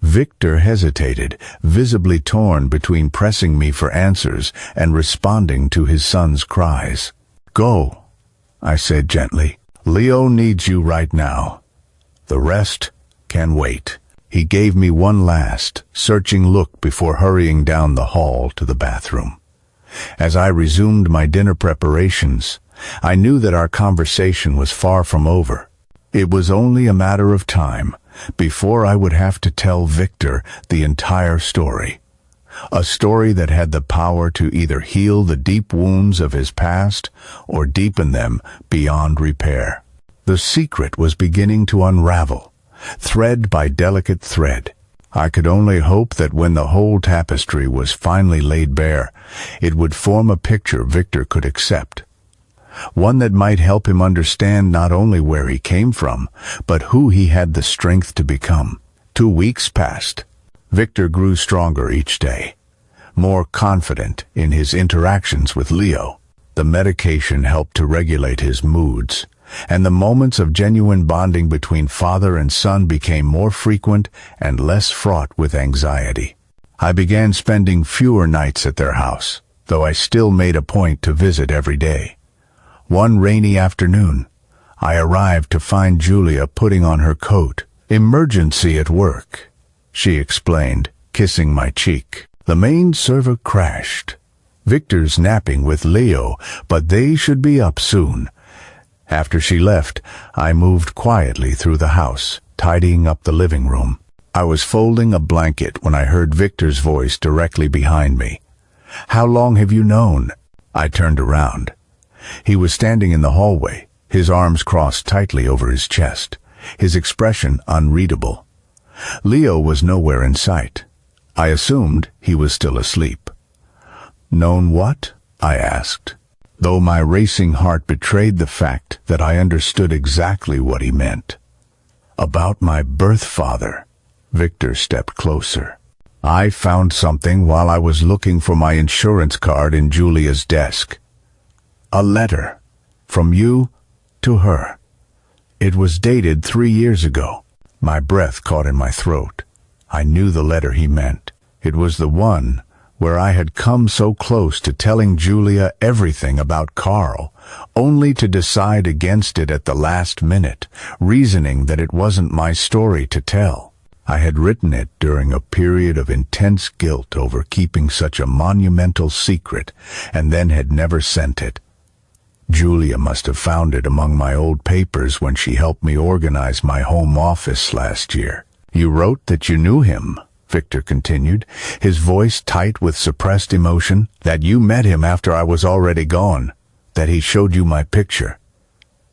Victor hesitated, visibly torn between pressing me for answers and responding to his son's cries. Go, I said gently. Leo needs you right now. The rest can wait. He gave me one last, searching look before hurrying down the hall to the bathroom. As I resumed my dinner preparations, I knew that our conversation was far from over. It was only a matter of time before I would have to tell Victor the entire story. A story that had the power to either heal the deep wounds of his past or deepen them beyond repair. The secret was beginning to unravel, thread by delicate thread. I could only hope that when the whole tapestry was finally laid bare, it would form a picture Victor could accept. One that might help him understand not only where he came from, but who he had the strength to become. 2 weeks passed. Victor grew stronger each day, more confident in his interactions with Leo. The medication helped to regulate his moods, and the moments of genuine bonding between father and son became more frequent and less fraught with anxiety. I began spending fewer nights at their house, though I still made a point to visit every day. One rainy afternoon, I arrived to find Julia putting on her coat. Emergency at work, she explained, kissing my cheek. The main server crashed. Victor's napping with Leo, but they should be up soon. After she left, I moved quietly through the house, tidying up the living room. I was folding a blanket when I heard Victor's voice directly behind me. How long have you known? I turned around. He was standing in the hallway, his arms crossed tightly over his chest, his expression unreadable. Leo was nowhere in sight. I assumed he was still asleep. Known what? I asked, though my racing heart betrayed the fact that I understood exactly what he meant. About my birth father. Victor stepped closer. I found something while I was looking for my insurance card in Julia's desk. A letter. From you to her. It was dated 3 years ago. My breath caught in my throat. I knew the letter he meant. It was the one where I had come so close to telling Julia everything about Carl, only to decide against it at the last minute, reasoning that it wasn't my story to tell. I had written it during a period of intense guilt over keeping such a monumental secret, and then had never sent it. Julia must have found it among my old papers when she helped me organize my home office last year. You wrote that you knew him, Victor continued, his voice tight with suppressed emotion, that you met him after I was already gone, that he showed you my picture.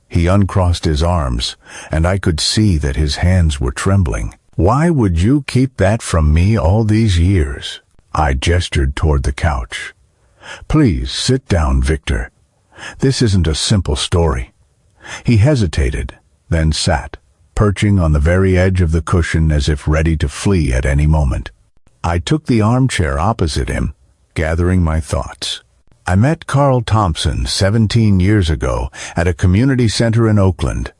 He uncrossed his arms, and I could see that his hands were trembling. Why would you keep that from me all these years? I gestured toward the couch. Please sit down, Victor. This isn't a simple story. He hesitated, then sat, perching on the very edge of the cushion as if ready to flee at any moment. I took the armchair opposite him, gathering my thoughts. I met Carl Thompson 17 years ago at a community center in Oakland.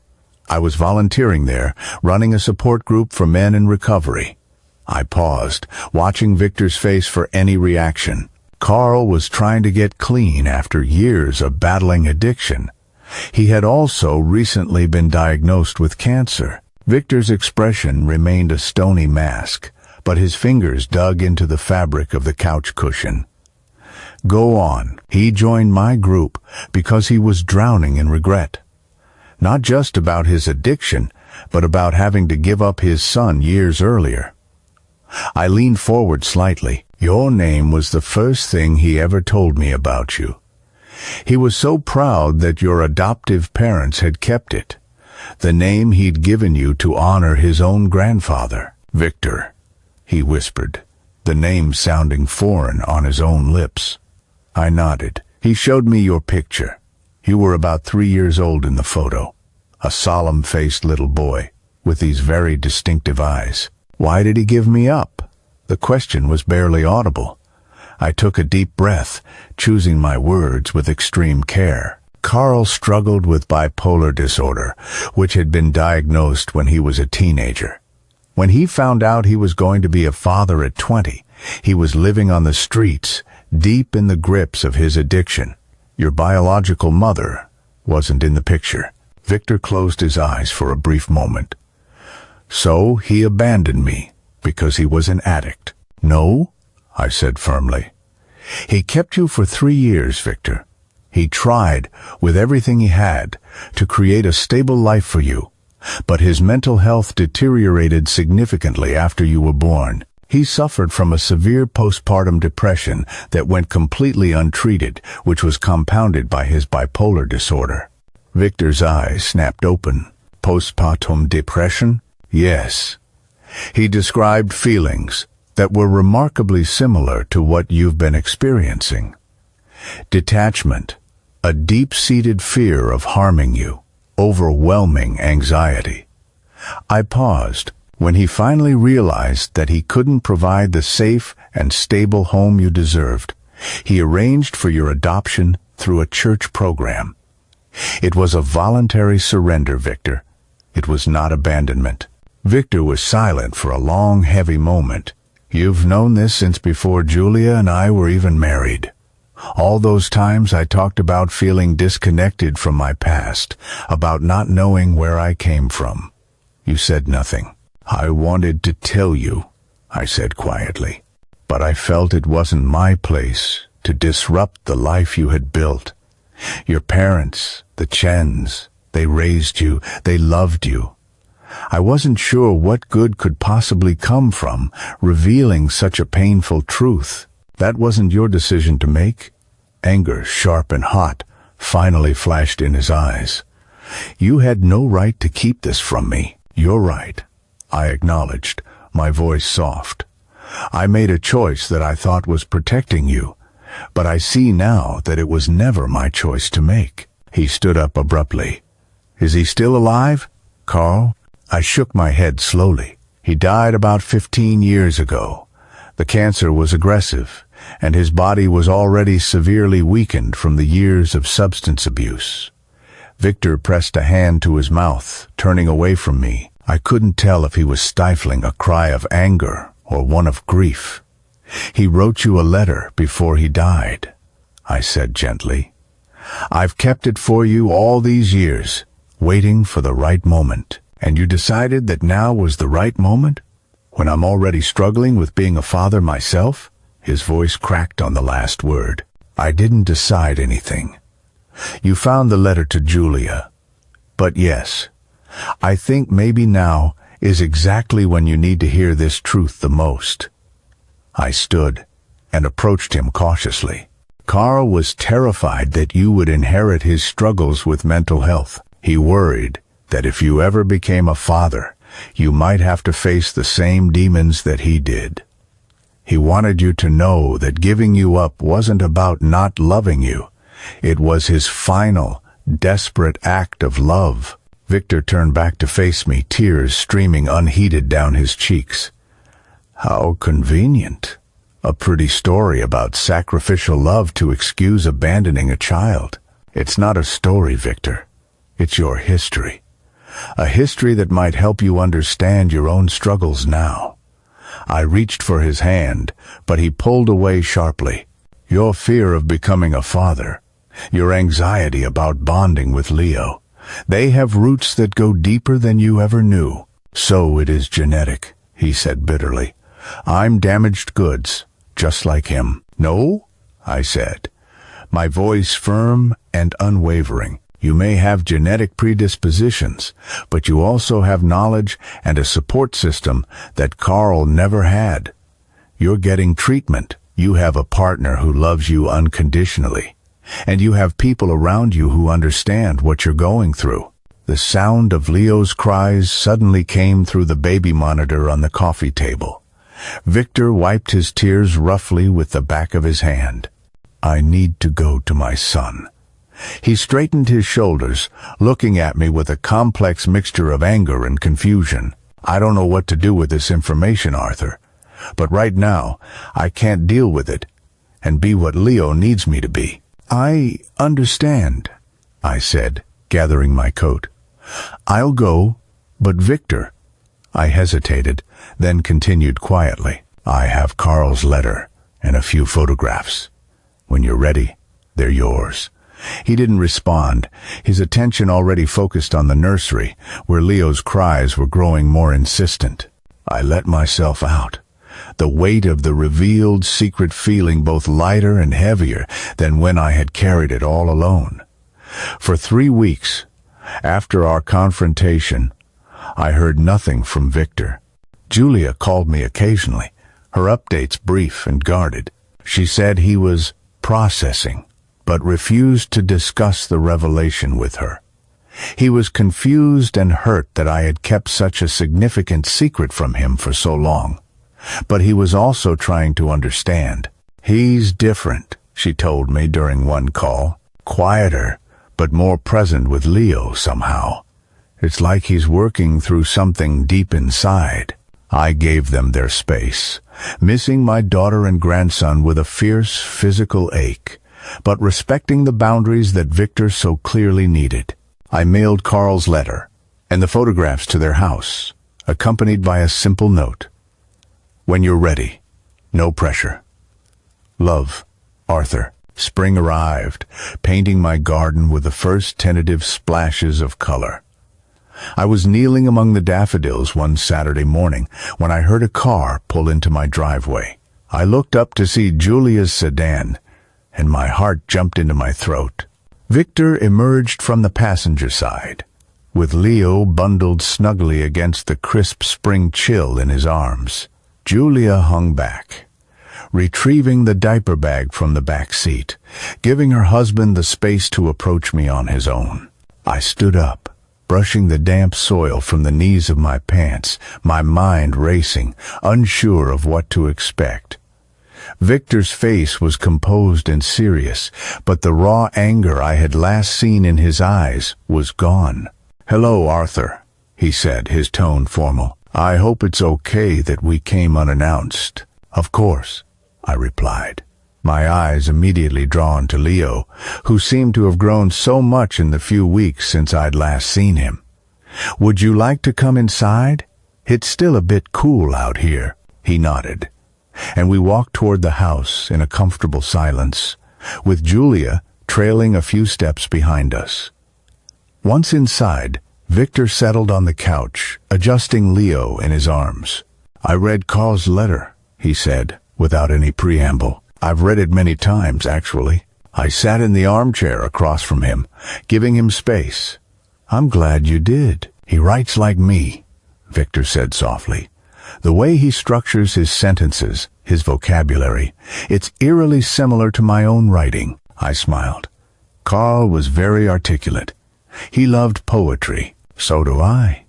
I was volunteering there, running a support group for men in recovery. I paused, watching Victor's face for any reaction. Carl was trying to get clean after years of battling addiction. He had also recently been diagnosed with cancer. Victor's expression remained a stony mask, but his fingers dug into the fabric of the couch cushion. Go on. He joined my group because he was drowning in regret. Not just about his addiction, but about having to give up his son years earlier. I leaned forward slightly. Your name was the first thing he ever told me about you. He was so proud that your adoptive parents had kept it, the name he'd given you to honor his own grandfather. Victor, he whispered, the name sounding foreign on his own lips. I nodded. He showed me your picture. You were about 3 years old in the photo, a solemn-faced little boy with these very distinctive eyes. Why did he give me up? The question was barely audible. I took a deep breath, choosing my words with extreme care. Carl struggled with bipolar disorder, which had been diagnosed when he was a teenager. When he found out he was going to be a father at 20, he was living on the streets, deep in the grips of his addiction. Your biological mother wasn't in the picture. Victor closed his eyes for a brief moment. So he abandoned me because he was an addict. No, I said firmly. He kept you for 3 years, Victor. He tried, with everything he had, to create a stable life for you, but his mental health deteriorated significantly after you were born. He suffered from a severe postpartum depression that went completely untreated, which was compounded by his bipolar disorder. Victor's eyes snapped open. Postpartum depression? Yes. He described feelings that were remarkably similar to what you've been experiencing. Detachment, a deep-seated fear of harming you, overwhelming anxiety. I paused. When he finally realized that he couldn't provide the safe and stable home you deserved, he arranged for your adoption through a church program. It was a voluntary surrender, Victor. It was not abandonment. Victor was silent for a long, heavy moment. You've known this since before Julia and I were even married. All those times I talked about feeling disconnected from my past, about not knowing where I came from. You said nothing. I wanted to tell you, I said quietly, but I felt it wasn't my place to disrupt the life you had built. Your parents, the Chens, they raised you, they loved you. I wasn't sure what good could possibly come from revealing such a painful truth. That wasn't your decision to make. Anger, sharp and hot, finally flashed in his eyes. You had no right to keep this from me. You're right, I acknowledged, my voice soft. I made a choice that I thought was protecting you, but I see now that it was never my choice to make. He stood up abruptly. Is he still alive, Carl? I shook my head slowly. He died about 15 years ago. The cancer was aggressive, and his body was already severely weakened from the years of substance abuse. Victor pressed a hand to his mouth, turning away from me. I couldn't tell if he was stifling a cry of anger or one of grief. He wrote you a letter before he died, I said gently. I've kept it for you all these years, waiting for the right moment. And you decided that now was the right moment? When I'm already struggling with being a father myself? His voice cracked on the last word. I didn't decide anything. You found the letter to Julia. But yes, I think maybe now is exactly when you need to hear this truth the most. I stood and approached him cautiously. Carl was terrified that you would inherit his struggles with mental health. He worried that if you ever became a father, you might have to face the same demons that he did. He wanted you to know that giving you up wasn't about not loving you. It was his final, desperate act of love. Victor turned back to face me, tears streaming unheeded down his cheeks. How convenient. A pretty story about sacrificial love to excuse abandoning a child. It's not a story, Victor. It's your history. A history that might help you understand your own struggles now. I reached for his hand, but he pulled away sharply. Your fear of becoming a father, your anxiety about bonding with Leo, they have roots that go deeper than you ever knew. So it is genetic, he said bitterly. I'm damaged goods, just like him. No, I said, my voice firm and unwavering. You may have genetic predispositions, but you also have knowledge and a support system that Carl never had. You're getting treatment. You have a partner who loves you unconditionally, and you have people around you who understand what you're going through. The sound of Leo's cries suddenly came through the baby monitor on the coffee table. Victor wiped his tears roughly with the back of his hand. I need to go to my son. He straightened his shoulders, looking at me with a complex mixture of anger and confusion. I don't know what to do with this information, Arthur. But right now, I can't deal with it and be what Leo needs me to be. I understand, I said, gathering my coat. I'll go, but Victor. I hesitated, then continued quietly. I have Carl's letter and a few photographs. When you're ready, they're yours. He didn't respond, his attention already focused on the nursery, where Leo's cries were growing more insistent. I let myself out, the weight of the revealed secret feeling both lighter and heavier than when I had carried it all alone. For 3 weeks, after our confrontation, I heard nothing from Victor. Julia called me occasionally, her updates brief and guarded. She said he was processing, but refused to discuss the revelation with her. He was confused and hurt that I had kept such a significant secret from him for so long. But he was also trying to understand. He's different, she told me during one call. Quieter, but more present with Leo somehow. It's like he's working through something deep inside. I gave them their space, missing my daughter and grandson with a fierce physical ache, but respecting the boundaries that Victor so clearly needed. I mailed Carl's letter and the photographs to their house, accompanied by a simple note. When you're ready, no pressure. Love, Arthur. Spring arrived, painting my garden with the first tentative splashes of color. I was kneeling among the daffodils one Saturday morning when I heard a car pull into my driveway. I looked up to see Julia's sedan, and my heart jumped into my throat. Victor emerged from the passenger side, with Leo bundled snugly against the crisp spring chill in his arms. Julia hung back, retrieving the diaper bag from the back seat, giving her husband the space to approach me on his own. I stood up, brushing the damp soil from the knees of my pants, my mind racing, unsure of what to expect. Victor's face was composed and serious, but the raw anger I had last seen in his eyes was gone. "Hello, Arthur," he said, his tone formal. "I hope it's okay that we came unannounced." "Of course," I replied, my eyes immediately drawn to Leo, who seemed to have grown so much in the few weeks since I'd last seen him. "Would you like to come inside? It's still a bit cool out here." He nodded, and we walked toward the house in a comfortable silence, with Julia trailing a few steps behind us. Once inside, Victor settled on the couch, adjusting Leo in his arms. "I read Carl's letter," he said, without any preamble. "I've read it many times, actually." I sat in the armchair across from him, giving him space. "I'm glad you did. He writes like me," Victor said softly. "The way he structures his sentences, his vocabulary, it's eerily similar to my own writing." I smiled. Carl was very articulate. He loved poetry. So do I.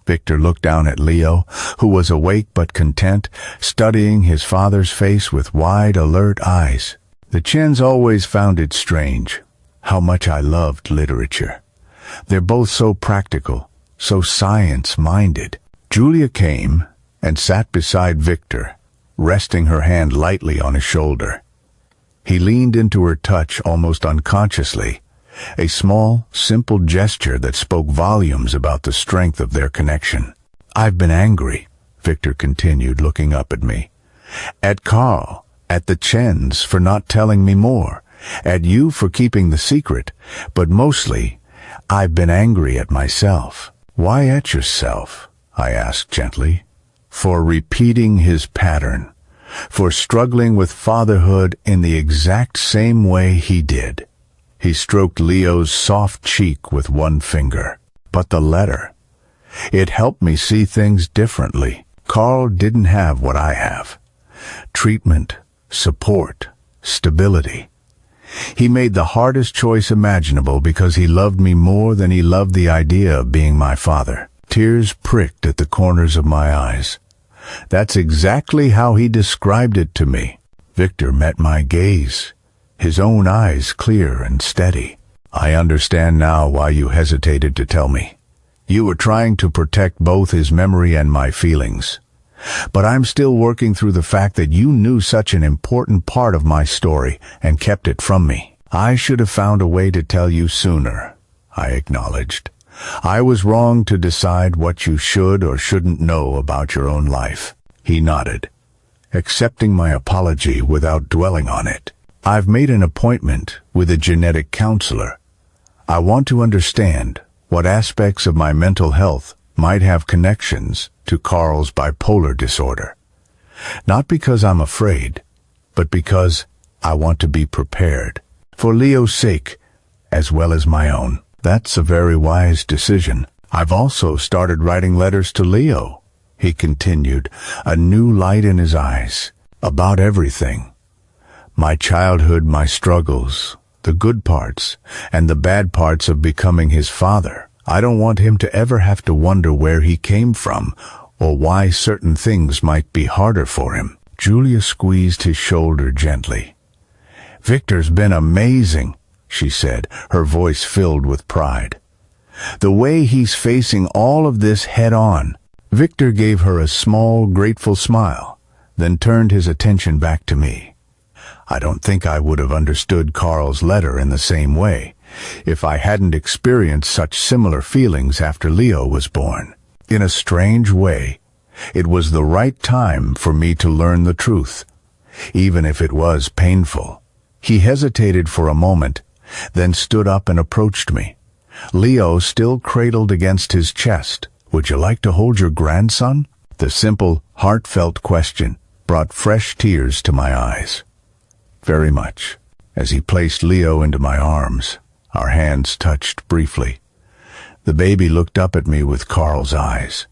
Victor looked down at Leo, who was awake but content, studying his father's face with wide, alert eyes. The Chens always found it strange how much I loved literature. They're both so practical, so science-minded. Julia came and sat beside Victor, resting her hand lightly on his shoulder. He leaned into her touch almost unconsciously, a small, simple gesture that spoke volumes about the strength of their connection. "I've been angry," Victor continued, looking up at me. "At Carl, at the Chens for not telling me more, at you for keeping the secret, but mostly, I've been angry at myself." "Why at yourself?" I asked gently. "For repeating his pattern, for struggling with fatherhood in the exact same way he did." He stroked Leo's soft cheek with one finger. "But the letter, it helped me see things differently. Carl didn't have what I have. Treatment, support, stability. He made the hardest choice imaginable because he loved me more than he loved the idea of being my father." Tears pricked at the corners of my eyes. That's exactly how he described it to me. Victor met my gaze, his own eyes clear and steady. "I understand now why you hesitated to tell me. You were trying to protect both his memory and my feelings. But I'm still working through the fact that you knew such an important part of my story and kept it from me. I should have found a way to tell you sooner," I acknowledged. "I was wrong to decide what you should or shouldn't know about your own life." He nodded, accepting my apology without dwelling on it. "I've made an appointment with a genetic counselor. I want to understand what aspects of my mental health might have connections to Carl's bipolar disorder. Not because I'm afraid, but because I want to be prepared, for Leo's sake as well as my own." "That's a very wise decision. I've also started writing letters to Leo," he continued, a new light in his eyes. "About everything. My childhood, my struggles, the good parts, and the bad parts of becoming his father. I don't want him to ever have to wonder where he came from, or why certain things might be harder for him." Julia squeezed his shoulder gently. "Victor's been amazing," she said, her voice filled with pride. "The way he's facing all of this head-on." Victor gave her a small, grateful smile, then turned his attention back to me. "I don't think I would have understood Carl's letter in the same way if I hadn't experienced such similar feelings after Leo was born. In a strange way, it was the right time for me to learn the truth, even if it was painful." He hesitated for a moment, then stood up and approached me. Leo still cradled against his chest. "Would you like to hold your grandson?" The simple, heartfelt question brought fresh tears to my eyes. "Very much." As he placed Leo into my arms, our hands touched briefly. The baby looked up at me with Carl's eyes,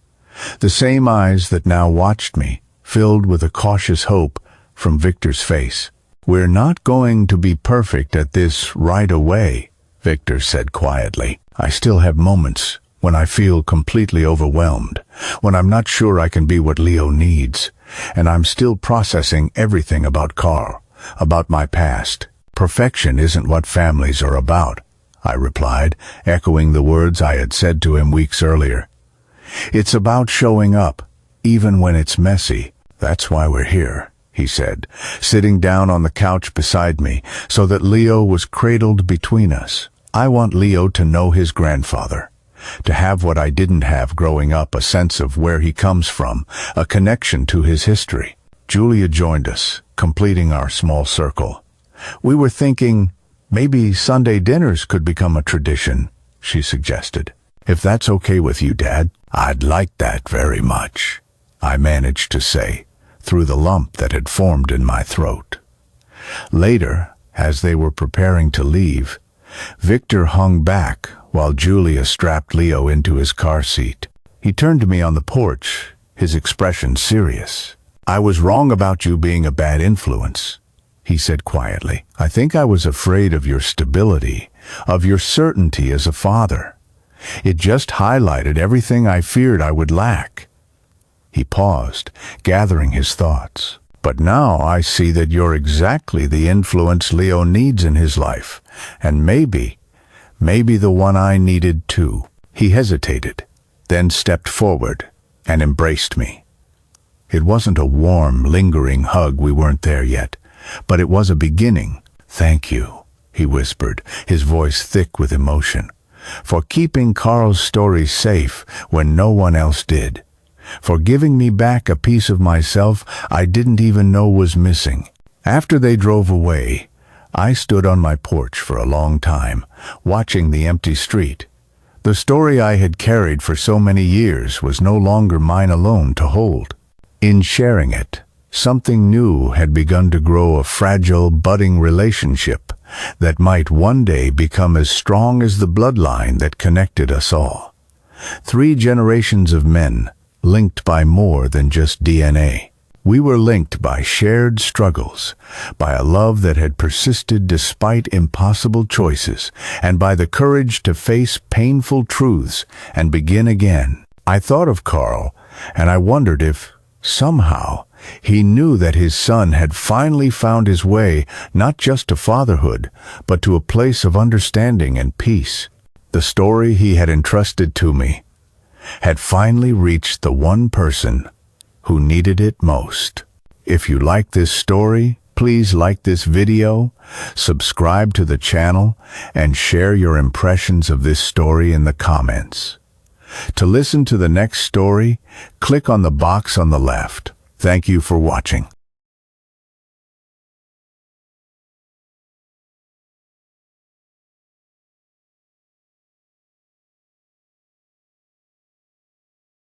the same eyes that now watched me, filled with a cautious hope from Victor's face. "We're not going to be perfect at this right away," Victor said quietly. "I still have moments when I feel completely overwhelmed, when I'm not sure I can be what Leo needs, and I'm still processing everything about Carl, about my past. Perfection isn't what families are about," I replied, echoing the words I had said to him weeks earlier. "It's about showing up, even when it's messy. That's why we're here," he said, sitting down on the couch beside me so that Leo was cradled between us. "I want Leo to know his grandfather, to have what I didn't have growing up, a sense of where he comes from, a connection to his history." Julia joined us, completing our small circle. "We were thinking maybe Sunday dinners could become a tradition," she suggested. "If that's okay with you, Dad." "I'd like that very much," I managed to say, through the lump that had formed in my throat. Later, as they were preparing to leave, Victor hung back while Julia strapped Leo into his car seat. He turned to me on the porch, his expression serious. "I was wrong about you being a bad influence," he said quietly. "I think I was afraid of your stability, of your certainty as a father. It just highlighted everything I feared I would lack." He paused, gathering his thoughts. "But now I see that you're exactly the influence Leo needs in his life, and maybe Maybe the one I needed too. He hesitated, then stepped forward and embraced me. It wasn't a warm, lingering hug, we weren't there yet, but it was a beginning. "Thank you," he whispered, his voice thick with emotion, "for keeping Carl's story safe when no one else did, for giving me back a piece of myself I didn't even know was missing." After they drove away, I stood on my porch for a long time, watching the empty street. The story I had carried for so many years was no longer mine alone to hold. In sharing it, something new had begun to grow, a fragile, budding relationship that might one day become as strong as the bloodline that connected us all. 3 generations of men, linked by more than just DNA. We were linked by shared struggles, by a love that had persisted despite impossible choices, and by the courage to face painful truths and begin again. I thought of Carl, and I wondered if, somehow, he knew that his son had finally found his way not just to fatherhood, but to a place of understanding and peace. The story he had entrusted to me had finally reached the one person who needed it most. If you like this story, please like this video, subscribe to the channel, and share your impressions of this story in the comments. To listen to the next story, click on the box on the left. Thank you for watching.